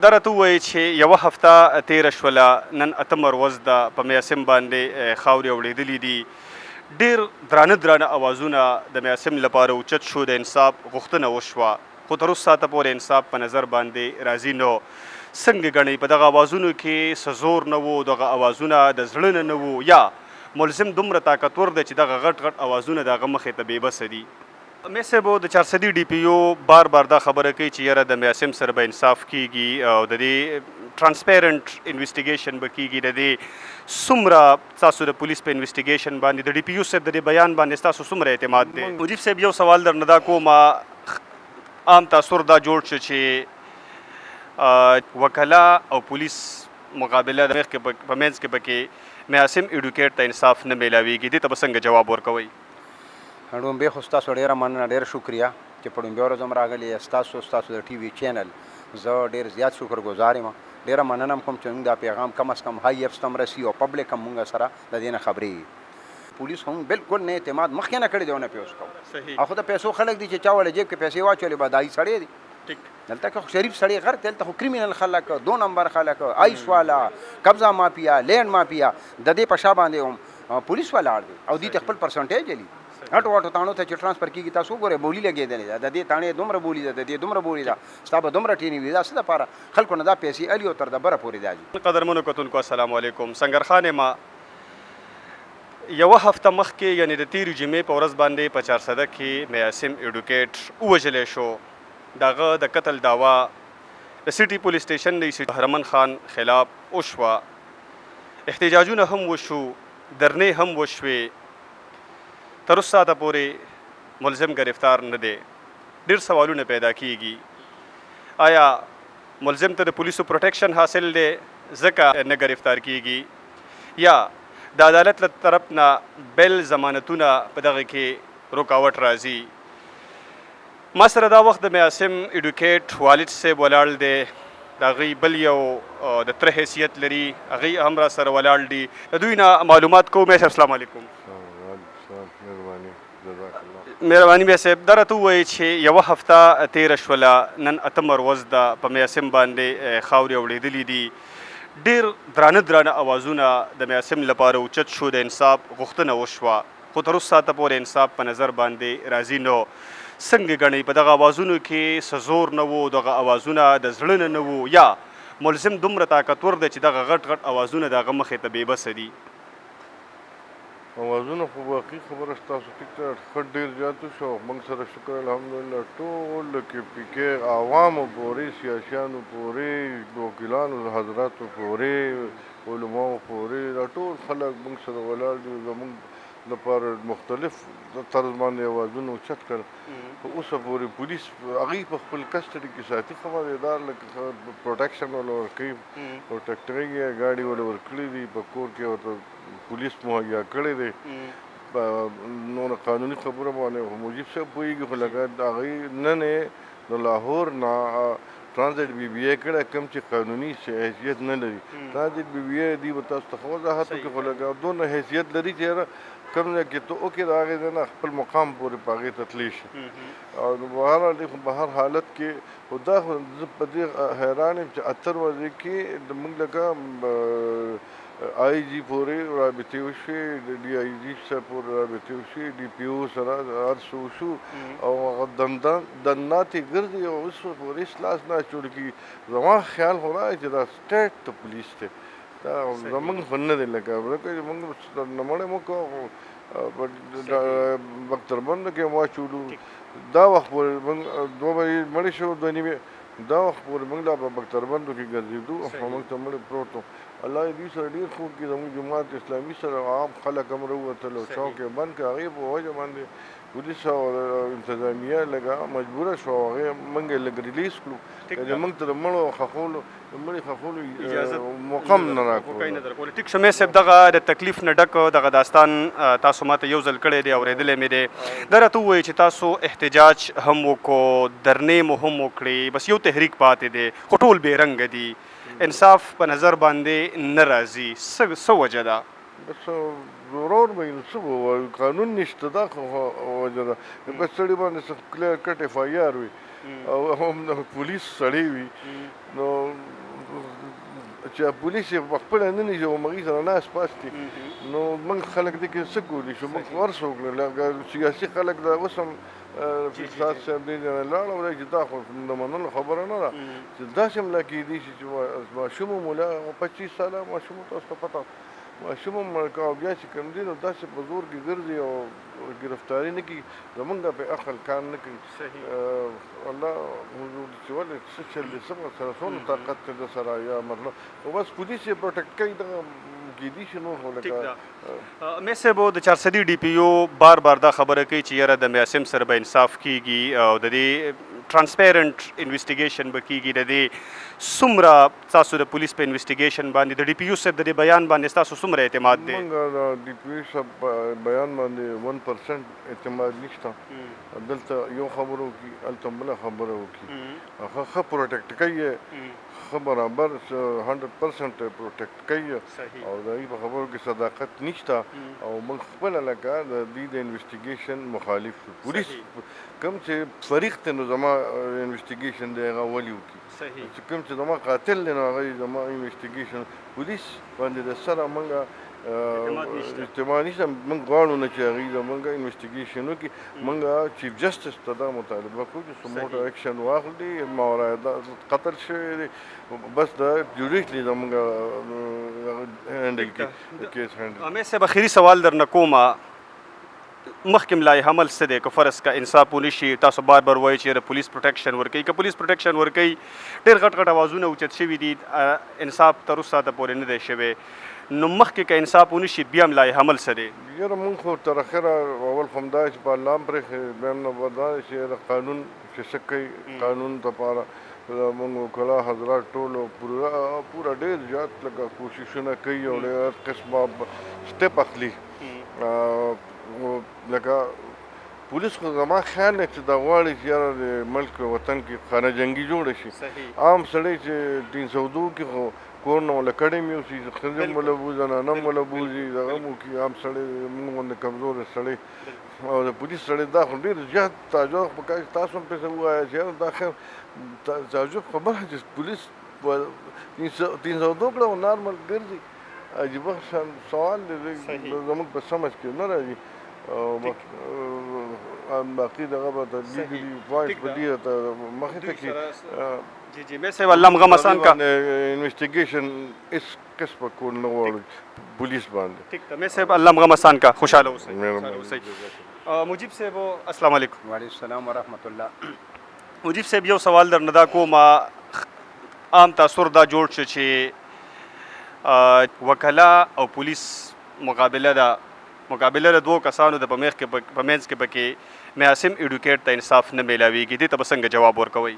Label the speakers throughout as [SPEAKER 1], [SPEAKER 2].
[SPEAKER 1] دا راته ووایي چې یوه هفته تېره شوله، نن اتم ورځ ده، په میاسم باندې خاورې اورېدلي دي. ډېر درانه اوازونه د میاسم لپاره اوچت شو، د انصاف غوښتنه وشوه، خو تر اوس ساعته پورې انصاف په نظر باندې راځي نه. څنګه ګڼئ په دغه اوازونو کې څه زور نه و، دغه اوازونه د زړه نه و، یا ملزم دومره طاقتور دی چې دغه غټ اوازونه د هغه مخې ته بېبسه دي؟ مې صاحب د چارسدي ډي پي او بار دا خبره کوي چې یاره د میاسم سره به انصاف کیږي او د دې ترانسپیرنٹ انویسټیګیشن به کیږي. د دې څومره تاسو د پولیس په انویسټیګیشن باندې د ډي پي او صاحب د دې بیان باندې تاسو څومره اعتماد دی؟ مجیب صاحب یو سوال درنه دا کوم، عام تاثر دا جوړ شو چې وکلا او پولیس مقابله د مخکې په منځ کې پکې میاسم ایډوکیټ ته انصاف نه میلاویږي، دې ته به څنګه جواب ورکوئ؟
[SPEAKER 2] ډومبې خو ستاسو ډېره مننه، ډېره شکریه چې په ډومبې ورځ هم راغلي. ستاسو د ټي وي چینل زه ډېر زیات شکرګزار یم. ډېره مننه هم کوم چې موږ دا پیغام کم از کم های ایفس ته هم رسي او پبلک هم موږ سره د دې نه خبرېږي. پولیس هم بالکل نه اعتماد مخکې نه کړی دی او نه پې اوس کوو. او خو د پیسو خلک دي چې چا وله جیب کې پیسې واچولې به دایي سړی دی. دلته که شریف سړی غر دلته خو کریمینل خلک، 2 نمبر خلک، آیس والا، قبضه مافیا، لینډ مافیا، د دې په شا باندې هم پولیس ولاړ دی او دوی ته خپل پرسنټیج لي. هټو تاڼو ته چې ټرانسفر کېږي تاسو وګورئ بولي لګېدلې ده، د دې تاڼې دومره بولي ده، د دې دومره بولي ده، ستا به دومره ټینې وي. دا څه دپاره خلکو نه دا پیسې الي او تر د بره پورې دا دي.
[SPEAKER 1] قدرمنو کتونکو السلام علیکم. سنگر خان ما یوه هفته مخکې یعنې د تېرې جمعې په ورځ باندې په چارسده کې میاسم ایډوکیټ ووژلی شو. د هغه د قتل دعوا د سټي پولیس سټیشن د هرمن خان خلاف وشوه. احتجاجونه هم وشو، درنې هم وشوې. تر اوس ساعته پورې ملزم گرفتار نه دی. ډېر سوالونه پیدا کیږي، آیا ملزم ته د پولیسو پروټیکشن حاصل دی ځکه نه گرفتار کیږي، یا د عدالت له طرف نه بیل ضمانتونه په دغه کې رکاوټ راځي؟ ما سره دا وخت د میاسم ایډوکیټ والد صاحب ولاړ دی، د هغوی بل یو د تره حیثیت لري، هغوی هم را سره ولاړ دي. د دوی نه معلومات کوو. میا صاحب السلام علیکم. مهرباني بیا صاحب، دا راته ووایي چې یوه هفته تېره شوله، نن اتم ورځ ده، په میاسم باندې خاورې اورېدلي دي. ډېر درانه اوازونه د میاسم لپاره اوچت شو، د انصاف غوښتنه وشوه، خو تر اوس ساعته پورې انصاف په نظر باندې راځي نه. څنګه ګڼئ په دغه اوازونو کې څه زور نه و، دغه اوازونه د زړه نه و، یا ملزم دومره طاقتور دی چې دغه غټ اوازونه د هغه مخې ته بېبسه دي؟
[SPEAKER 3] اوازونه خو واقعي خبره ستاسو ټیک ته ښه ډېر زیات وشو او موږ سره شکر الحمدلله ټول د کې پي کې عوامو پورې، سیاسیانو پورې، وکیلانو حضراتو پورې، علماو پورې، دا ټول خلک موږ سره ولاړ دي. زموږ لپاره مختلف طرز باندې اوازونه اوچت کړل. خو اوسه پورې پولیس هغوی په خپل کسټډي کې ساتي. خبردار لکه پروټیکشن وله ورکوي، پروټیکټرۍ یې ګاډي وله ورکړي دي، په کور کې ورته پولیس مهیا کړی دی. نور قانوني خبره باندې مجیب صاحب پوهېږي، خو لکه هغوی نن یې د لاهور نه ټرانزیټ بي بي اے کړی، کوم چې قانوني حیثیت نه لري. ټرانزیټ بي بي اے دوی به تاسو ته ښه وضاحت وکړي، خو لکه دونه حیثیت لري چې یاره کوم ځای کې ته وکړې د هغې ځای نه خپل مقام پورې په هغې ته تللی شي. او په هر حالت کې خو دا خو زه په دې حیران یم چې اتر ورځې کې د موږ لکه آی جي پورې رابطې وشوې، د ډي آی جي صاحب پورې رابطې وشوې، ډي پي او سره هر څه وشو او هغه دنداتې ګرځي او اوس پورې هېڅ لاس نه جوړ کېږي. زما خیال خو رایي چې دا سټیټ ته پولیس دی، دا زموږ خو نه دی. لکه موږ نمړی مو کوو بختربندو کې واچولو، دا وخت پورې موږ 2 بجې مړی شو، 2 نیمې، دا وخت پورې موږ لا په بختربندو کې ګرځېدو او موږ ته مړی پروت و. الله دې دوی سره ډېر خوب کړي، زموږ جماعت اسلامي سره عام خلک هم راووتل او چوک یې بند کړ. هغې په وجه باندې پولیس او انتظامیه لږه مجبوره شوه او هغې موږ یې لږ ریلیز کړو چې موږ ته د مړو خښولو د مړي خښولو موقع هم نه راکړو.
[SPEAKER 1] ټیک شو مې صاحب، دغه د تکلیف نه ډک دغه داستان تاسو ماته یو ځل کړی دی، اورېدلی مې دی. دا راته ووایي چې تاسو احتجاج هم وکړو، درنې مو هم وکړې، بس یو تحریک پاتې دی، خو ټول بې رنګه دي، انصاف په نظر باندې نه راځي. څه وجه ده؟
[SPEAKER 3] بس ضرور به نو څه ووایو، قانون نشته، دا خو وجه ده. که سړي باندې څه کلیر کټ اف آی آر وي او هم د پولیس سړی وي نو چې پولیس یې په خپله نه نیسي او هغوی سره ناست پاست دي نو موږ خلک دې کې څه کولی شو موږ ورس وکړو لکه سیاسي خلک دا اوس هم فساد صاحب دې ځای لاړ او دی چې دا خو د منلو خبره نه ده چې داسې هم لا کېدی شي چې ماشوم هم ولا 25 ساله ماشوم تاسو ته پته ماشوم هم مړکه او بیا چې کوم دي نو داسې په زور کې ګرځي او ګرفتاري نه کوي زمونږ په عقل کار نه کوي الله حضور چې ولې څه چل دي څنګه سره څونه طاقت دی د سره یا مطلب او بس پولیس یې پروټیکټ کوي دغه کېدي شي نو خو لکه
[SPEAKER 1] مې صاحب د 400 ډي پي او بار دا خبره کوي چې یاره د میاسم سره به انصاف کیږي او د دې ترانسپیرنٹ انویسټیګیشن به کیږي د دې څومره تاسو د پولیس په انویسټیګیشن باندې د ډي پي او صاحب د دې بیان باندې تاسو څومره اعتماد دی
[SPEAKER 3] موږ د ډي پي او صاحب بیان باندې 1% اعتماد نشته دلته یو خبره وکړي هلته بله خبره وکړي هغه ښه پروټیکټ کوي ښه برابر 100% پروټیکټ کوي او د هغې په خبرو کې صداقت نشته او موږ خپله لکه د دې د انویسټیګیشن مخالف شو پولیس کوم چې فریق دی نو زما انویسټیګیشن دی هغه ولې وکړي چې کوم چې زما قاتل دی نو هغه زما انویسټیګیشن پولیس باندې د سره موږ اجتماع نشته موږ غواړو نه چې هغوی زموږ انویسټیګیشن وکړي موږ چیف جسټس ته دا مطالبه کوو چې سموټ اکشن واخلي ماورا قتل شوی دی بس دا جوډیشلی زموږ هینډل کړي کیس هینډل
[SPEAKER 1] مې صاحب اخري سوال درنه کومه مخکې لایحه عمل څه دی که فرض کا انصاف ونه شي تاسو بار وایي چې د پولیس پروټیکشن ورکوي که پولیس پروټیکشن ورکوي ډېر غټ اوازونه اوچت شوي دي انصاف تر اوسه پورې نه دی شوی نو مخکې که انصاف ونه شي بیا هم لایحه عمل څه دی
[SPEAKER 3] یاره مونږ خو تر اخره اول خو همدا چې په الله هم پرېښې بیا هم نه به دا چې د قانون چې څه کوي قانون دپاره مونږ وکلا حضرات ټولو پوره ډېر زیات لکه کوششونه کوي او ډېر قسمه سټپ اخلي لکه پولیس خو زما خیال دی چې دا غواړي چې یاره د ملک وطن کې خانه جنګي جوړه شي عام سړی چې 302 کې خو کور نه وله کډې مې اوسي ښځه هم وله بوځي زنانه هم وله بوځي دغه هم وکړي عام سړی مونږ غوندې کمزوری سړی او د پولیس سړی دا خو ډېر زیات تعجب پکار چې تاسو هم پسې ووایه چې یاره دا خیر تعجب خبره چې پولیس 302 کړه او نارمل ګرځي عجیبه سوال دی زموږ په سمجھ کې نه راځي باقي دغه به لیګلي پوینټس به دې مخې ته کړي
[SPEAKER 1] جی جی میں صاحب الله غم آسان کا
[SPEAKER 3] انویسټیګیشن اس قسم کو نه غواړي پولیس باندې
[SPEAKER 1] ٹھیک ہے میں صاحب الله غم آسان کا خوشاله اوسئ مجیب صاحب السلام علیکم
[SPEAKER 2] وعلیکم السلام ورحمۃ اللہ
[SPEAKER 1] مجیب صاحب یو سوال درنه دا کوم عام تاثر دا جوړ شو چې وکلا او پولیس مقابله د دوه کسانو د پمنځ کې پکې میاسم ایډوکیټ ته انصاف نه میلاویږي دې ته به څنګه جواب ورکوئ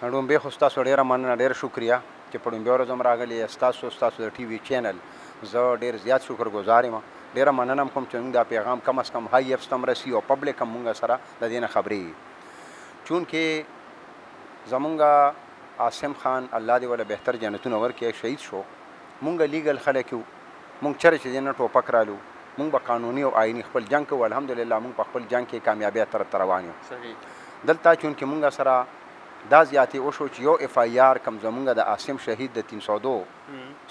[SPEAKER 2] ډومبې خو ستاسو ډېره مننه ډېره شکریه چې په ډومبې ورځ هم راغلي ستاسو د ټي وي چینل زه ډېر زیات شکرګزار یم ډېره مننه هم کوم چې موږ دا پیغام کم از کم های ایپس ته هم رسي او پبلک هم موږ سره د دې نه خبرېږي چونکې زمونږ عاصم خان الله دې وله بهتر جنتونه ورکړي شهید شو مونږ لیګل خلک یو مونږ چېرې چې دې نه ټوپک رالو مونږ به قانوني او آئیني خپل جنګ کوو الحمدلله مونږ په خپل جنګ کې کامیابۍ طرف ته روان یو دلته چونکې مونږ سره دا زیاتې وشو چې یو اف آی آر کم زمونږ د عاصم شهید د 302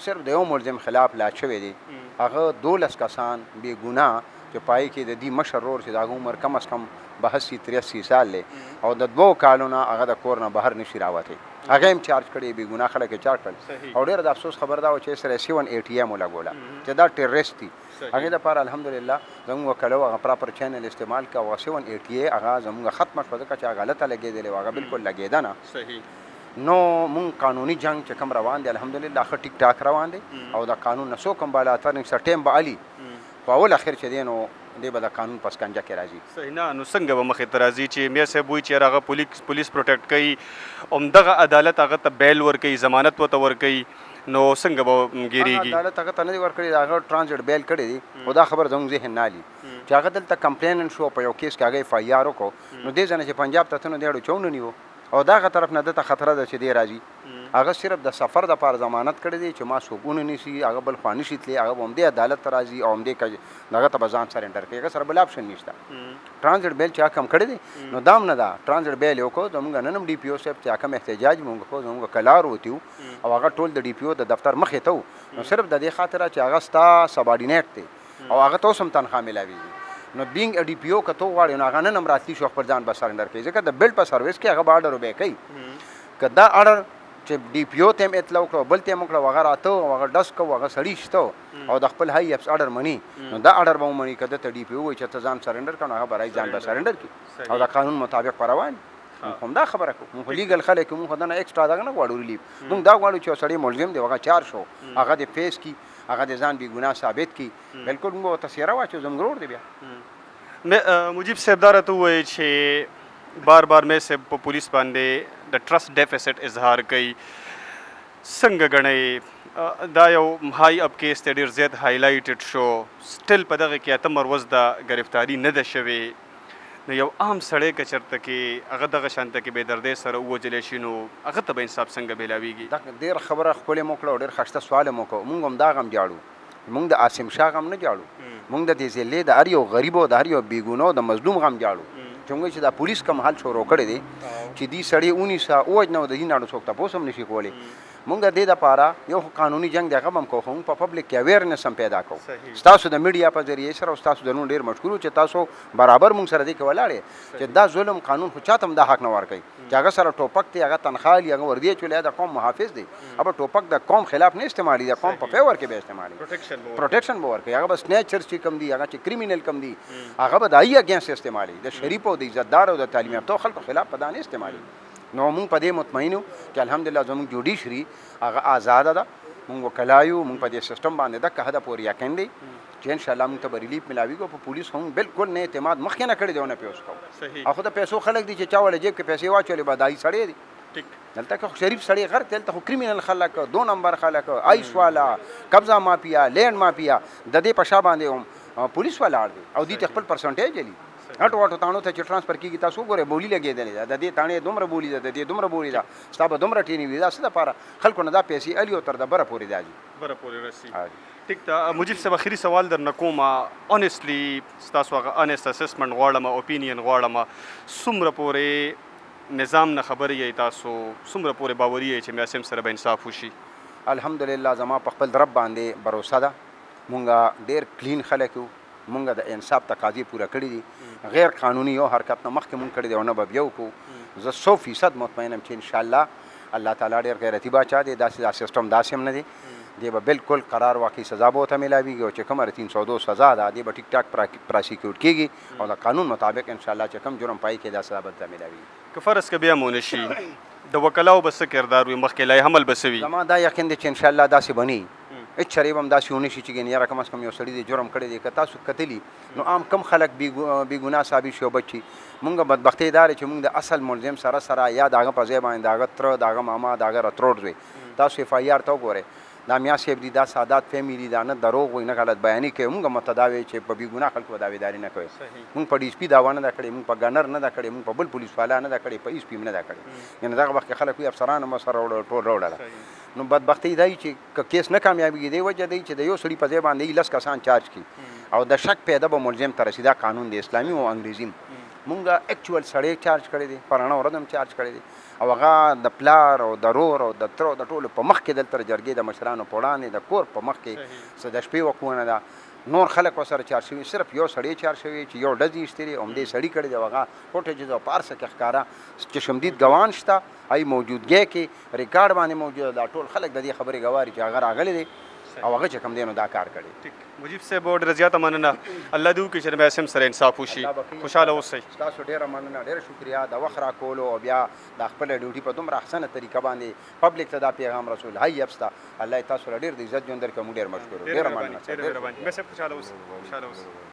[SPEAKER 2] صرف د یو ملزم خلاف لا شوی دی هغه 12 کسان بې ګناه چې پای کې د دې مشر ورور چې د هغه عمر کم از کم 82-83 سال دی او د 2 کالو نه هغه د کور نه بهر نشي راوتی هغه هم چارج کړی بې ګناه خلک یې چارج کړل او ډېر د افسوس خبر دا و چې سره 780 م ولګوله چې دا ټیرریسټ دي هغې دپاره الحمدلله زموږ وکلو هغه پراپر چینل استعمال کا او 780 هغه زموږ ختمه شوه ځکه چې هغه غلطه لګېدلې و هغه بالکل لګېده نه نو مونږ قانوني جنګ چې کوم روان دی الحمدلله ښه ټیک ټاک روان دی او د قانون نه څوک هم بالاتر نږ ټیم به علي په اول اخر چې دی نو دی به د قانون په سکنجه کې راځي
[SPEAKER 1] صحیح نه نو څنګه به مخې ته راځي چې میا صاحب وایي چې هغه پولیس پروټیکټ کوي همدغه عدالت هغه ته بیل ورکوي ضمانت ورته ورکوي نو څنګه به ګیریږي
[SPEAKER 2] عدالت هغه ته نه دی ورکړی هغه ټرانزیټ بیل کړی دی خو دا خبر زموږ ذهن نه علي چې هغه دلته کمپلیننټ شو په یو کیس کې هغه اف آی آر وکړو نو دې ځای نه چې پنجاب ته ته نو دی اړو چون نیو او دغه طرف نه دته خطره ده چې دی راځي هغه صرف د سفر دپاره ضمانت کړی دی چې ما څوک ونه نیسي هغه بل خوا نشي تللی هغه به همدې عدالت ته راځي او همدې دغه ته به ځان سرنډر کوي هغه سره بل آپشن نشته ټرانزیټ بیل چې حکم کړی دی نو دام نه ده ټرانزیټ بیل یې وکړو زمونږ نن هم ډي پي او صاحب چې حکم احتجاج مونږ کړو زمونږ کلار وتي او هغه ټول د ډي پي او د دفتر مخې ته و نو صرف د دې خاطره چې هغه ستا سبارډینیټ دی او هغه ته اوس هم تنخوا میلاویږي نو بینګ ډي پي او که ته وغواړې نو هغه نن هم راتلی شو خپل ځان به سرنډر کوي ځکه د بیلډ په سروس کې هغه به اډر وبیا کوي که دا اډر چې ډي پی او ته هم اطلاع وکړو بل ته هم وکړو هغه راته هغه ډس کوو هغه سړي شته او د خپل هاي اپس اډر مني نو دا اډر به ومني که ده ته ډي پی او وایي چې ته ځان سرنډر کړه نو هغه به رایي ځان به سرنډر کړي او د قانون مطابق به روان موږ هم دا خبره کوو موږ لیګل خلک موږ خو دنه ایکسټرا دغه نه غواړو ریلیف موږ دا غواړو چې یو سړی ملزم دی هغه چار شو هغه د فیس کی هغه د ځان بې ګناه ثابت کی بالکل موږ ورته څیره واچو زموږ ورور دی بیا
[SPEAKER 1] مجیب صاحب دا راته ووایي چې بار بار مې صاحب په پولیس باندې د ټرسټ ډیفیسټ اظهار کوي څنګه ګڼئ دا یو هاي اپ کیس ته ډېر زیات هایلایټډ شو سټل په دغه کې اتم ورځ د ګرفتاري نه ده شوې نو یو عام سړی که چېرته کې هغه دغه شانته کې بې دردۍ سره ووجلی شي نو هغه ته به انصاف څنګه میلاویږي
[SPEAKER 2] دا ډېر خبره ښکلې مو کړه او ډېر ښایسته سوال یې مو کړو موږ هم دا غم جاړو موږ د عاصم شاه غم نه جاړو موږ د دې ضلعې د هر یو غریب او د هر یو بېګنو د مظلوم غم جاړو چې موږ چې دا پولیس کم حل شروع کړی دی چې دې سړی ونیسه ووجنه او د دې نه څوک تپوس هم نشي کولی مونږ د دې دپاره یو قانوني جنګ دی هغه به هم کوو خو مونږ په پبلک کې اویرنس هم پیدا کوو ستاسو د میډیا په ذریعې سره او ستاسو د نوم ډېر مشکور چې تاسو برابر مونږ سره دې کې ولاړې چې دا ظلم قانون خو چاته هم دا حق نه ورکوي چې هغه سره ټوپک دی هغه تنخوا لي هغه وردی اچولی د قوم محافظ دی هغه ټوپک د قوم خلاف نه استعمالي د قوم په فیور کې به استعمالي پروټیکشن به ورکوي هغه به سنیچرز چې کم دي هغه چې کریمینل کم دي هغه به د هغې اګینسټ استعمالي د شریفو د عزتدار او د تعلیم یافتو خلکو خلاف په دا نه استعمالي نو مونږ په دې مطمئن یو چې الحمدلله زموږ جوډیشري هغه آزاده ده مونږ وکلا یو مونږ په دې سیسټم باندې دغه حده پورې یقین دی چې انشاءالله مونږ ته به ریلیف میلاویږي په پولیس هم بالکل نه اعتماد مخکې نه کړی دی او نه پې اوس کوو او خو د پیسو خلک دي چې چا وله جیب کې پیسې واچولې به دایي سړی دی دلته که خو شریف سړی غر دلته خو کریمینل خلک 2 نمبر خلک آیس والا قبضه مافیا لینډ مافیا د دې په شا باندې هم پولیس ولاړ دی او دې ته خپل پرسنټیج لري هټ واټو تاڼو ته چې ټرانسفر کېږي تاسو ګورئ بولي لګېدلې ده د دې تاڼې دومره بولي ده د دې دومره بولي ده ستا به دومره ټینې وي دا څه دپاره خلکو نه دا پیسې الي او تر د بره پورې دا ځي
[SPEAKER 1] بره پورې رسي ټیک ده مجیب صاحب اخري سوال درنه کوم اونیسټلی ستاسو هغه انیسټ اسسمنټ غواړم اوپینین غواړم څومره پورې نظام نه خبرې یې تاسو څومره پورې باوري یې چې معصوم سره به انصاف وشي
[SPEAKER 2] الحمدلله زما په خپل رب باندې بروسه ده مونږ ډېر کلین خلک یو مونږ د انصاف تقاضې پوره کړي دي غیر قانوني یو حرکت نه مخکې مونږ کړی دی او نه به بیا وکړو زه 100% مطمئن یم چې انشاءالله الله تعالی ډېر غیرتي باچا دی داسې دا سیسټم داسې هم نه دی دی به بالکل قرار واقعي سزا به ورته میلاویږي او چې کومه 302 سزا ده دی به ټیک ټاک پراسیکیوټ کېږي او د قانون مطابق انشاءالله چې کوم جرم پای کې دا سزا به ورته میلاویږي
[SPEAKER 1] که فرض که بیا مو نه شي د وکلاو به څه کردار وي مخکې لای حمل به څه وي
[SPEAKER 2] زما دا یقین دی چې انشاءالله داسې بني هېڅ چرې به هم داسې ونه شي چې ګینې یاره کم از کم یو سړي دی جرم کړی دی که تاسو کتلي نو عام کم خلک بې ګناه ثابت شي او بچ شي مونږ بدبختۍ دا دی چې مونږ د اصل ملزم سره سره یا د هغه په ځای باندې د هغه تره د هغه ماما د هغه رتروړ زوی تاسو اف آی آر ته وګورئ دا میا صاحب دي دا سادات فیملی دا نه دروغ وایي نه غلط بیاني کوي مونږ متدا وایي چې په بې ګناه خلکو به دعویداري نه کوي مونږ په ډي اس پي دعوا نه ده کړې مونږ په ګنر نه ده کړې مونږ په بل پولیس والا نه ده کړې په ایس پي نه ده کړې یعنې دغه وخت کې خلک وایي افسران هم سره ټول راوړله نو بدبختۍ دا چې که کیس نه کامیابېږي دې وجه دی چې د یو سړي په ځای باندې 10 کسان چارج کړي او د شک پیدا به ملزم ته رسي دا قانون دی اسلامي او انګریزي مونږ اکچوال سړی چارج کړی دی پراڼه ورځ هم چارج کړی دی او هغه د پلار او د رور او د تره د ټولو په مخ کې دلته جرګې د مشرانو په وړاندې د کور په مخ کې څه د شپې وقونه ده نور خلک ورسره چارج شوي صرف یو سړی چارج شوی چې یو ډزې ایستلې همدې سړي کړی دی هغه فوټیجز او په هر څه کې ښکاره چشمدید ګوان شته هغې موجودګۍ کې ریکارډ باندې موجوده دا ټول خلک د دې خبرې ګواري چې هغه راغلی دی او هغه چې کوم دی نو دا کار کړی
[SPEAKER 1] مجیب صاحب ډېره زیاته مننه الله دې وکړي چې د معصوم سره انصاف وشي خوشحاله اوسئ
[SPEAKER 2] ستاسو ډېره مننه ډېره شکریا د وخت راکولو او بیا د خپله ډیوټي په دومره احسنه طریقه باندې پبلک ته دا پیغام رسول هاي اپس ته الله یې تاسو له ډېر د عزت ژوند درکړي موږ ډېر مشکور ډېره مننه
[SPEAKER 1] خوشحاله اوسئ